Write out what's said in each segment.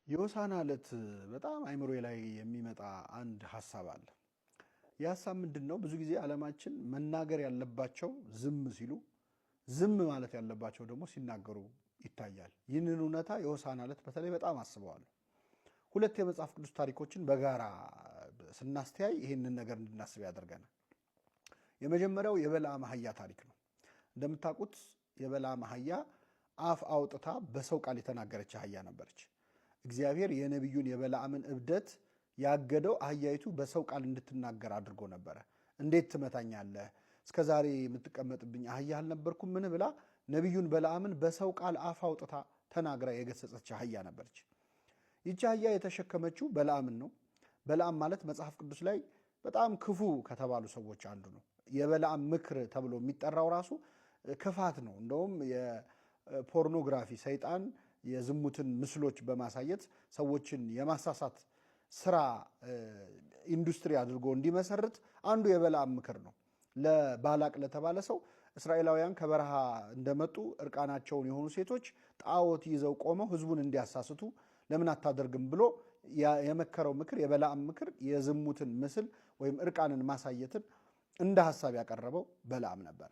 የሆሳዕና ዕለት በጣም አይምሮዬ ላይ የሚመጣ አንድ ሐሳብ አለ። የሐሳብ ምንድነው? ብዙ ጊዜ ዓለማችን መናገር ያለባቸው ዝም ሲሉ፣ ዝም ማለት ያለባቸው ደግሞ ሲናገሩ ይታያል። ይህንን እውነታ የሆሳዕና ዕለት በተለይ በጣም አስበዋለሁ። ሁለት የመጽሐፍ ቅዱስ ታሪኮችን በጋራ ስናስተያይ ይህንን ነገር እንድናስብ ያደርገናል። የመጀመሪያው የበለዓም አህያ ታሪክ ነው። እንደምታውቁት የበለዓም አህያ አፍ አውጥታ በሰው ቃል የተናገረች አህያ ነበረች። እግዚአብሔር የነቢዩን የበለዓምን እብደት ያገደው አህያይቱ በሰው ቃል እንድትናገር አድርጎ ነበረ። እንዴት ትመታኛለህ? እስከ ዛሬ የምትቀመጥብኝ አህያ አልነበርኩም? ምን ብላ ነቢዩን በለዓምን በሰው ቃል አፍ አውጥታ ተናግራ የገሰጸች አህያ ነበረች። ይቺ አህያ የተሸከመችው በለዓምን ነው። በለዓም ማለት መጽሐፍ ቅዱስ ላይ በጣም ክፉ ከተባሉ ሰዎች አንዱ ነው። የበለዓም ምክር ተብሎ የሚጠራው ራሱ ክፋት ነው። እንደውም የፖርኖግራፊ ሰይጣን የዝሙትን ምስሎች በማሳየት ሰዎችን የማሳሳት ስራ ኢንዱስትሪ አድርጎ እንዲመሰርት አንዱ የበለዓም ምክር ነው። ለባላቅ ለተባለ ሰው እስራኤላውያን ከበረሃ እንደመጡ እርቃናቸውን የሆኑ ሴቶች ጣዖት ይዘው ቆመው ህዝቡን እንዲያሳስቱ ለምን አታደርግም ብሎ የመከረው ምክር የበለዓም ምክር የዝሙትን ምስል ወይም እርቃንን ማሳየትን እንደ ሐሳብ ያቀረበው በለዓም ነበር።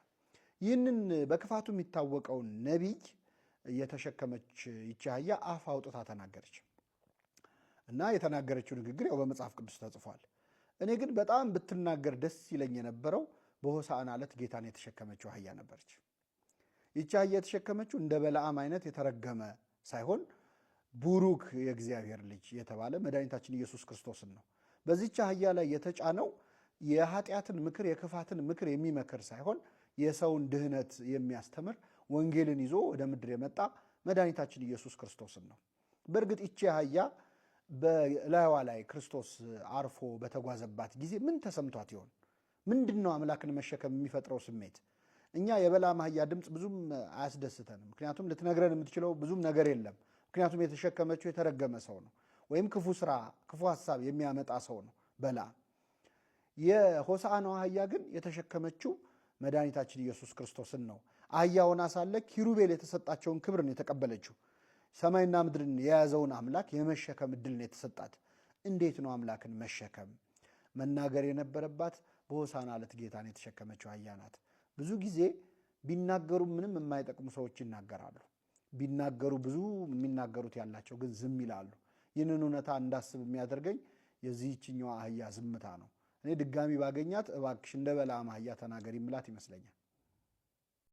ይህንን በክፋቱ የሚታወቀውን ነቢይ የተሸከመች ይቺ አህያ አፍ አውጥታ ተናገረች እና የተናገረችው ንግግር ያው በመጽሐፍ ቅዱስ ተጽፏል። እኔ ግን በጣም ብትናገር ደስ ይለኝ የነበረው በሆሳዕና ዕለት ጌታን የተሸከመችው አህያ ነበረች። ይቺ አህያ የተሸከመችው እንደ በለዓም አይነት የተረገመ ሳይሆን ቡሩክ የእግዚአብሔር ልጅ የተባለ መድኃኒታችን ኢየሱስ ክርስቶስን ነው። በዚች አህያ ላይ የተጫነው የኃጢአትን ምክር የክፋትን ምክር የሚመክር ሳይሆን የሰውን ድህነት የሚያስተምር ወንጌልን ይዞ ወደ ምድር የመጣ መድኃኒታችን ኢየሱስ ክርስቶስን ነው። በእርግጥ ይቺ አህያ በላይዋ ላይ ክርስቶስ አርፎ በተጓዘባት ጊዜ ምን ተሰምቷት ይሆን? ምንድን ነው አምላክን መሸከም የሚፈጥረው ስሜት? እኛ የበለዓም አህያ ድምፅ ብዙም አያስደስተንም። ምክንያቱም ልትነግረን የምትችለው ብዙም ነገር የለም። ምክንያቱም የተሸከመችው የተረገመ ሰው ነው፣ ወይም ክፉ ስራ ክፉ ሀሳብ የሚያመጣ ሰው ነው በለዓም። የሆሳዕናው አህያ ግን የተሸከመችው መድኃኒታችን ኢየሱስ ክርስቶስን ነው። አህያውን ሳለ ኪሩቤል የተሰጣቸውን ክብርን የተቀበለችው ሰማይና ምድርን የያዘውን አምላክ የመሸከም እድልን የተሰጣት። እንዴት ነው አምላክን መሸከም? መናገር የነበረባት በሆሳዕና ዕለት ጌታን የተሸከመችው አህያ ናት። ብዙ ጊዜ ቢናገሩ ምንም የማይጠቅሙ ሰዎች ይናገራሉ። ቢናገሩ ብዙ የሚናገሩት ያላቸው ግን ዝም ይላሉ። ይህንን እውነታ እንዳስብ የሚያደርገኝ የዚህችኛዋ አህያ ዝምታ ነው። እኔ ድጋሚ ባገኛት እባክሽ እንደ በለዓም አህያ ተናገሪ ምላት ይመስለኛል።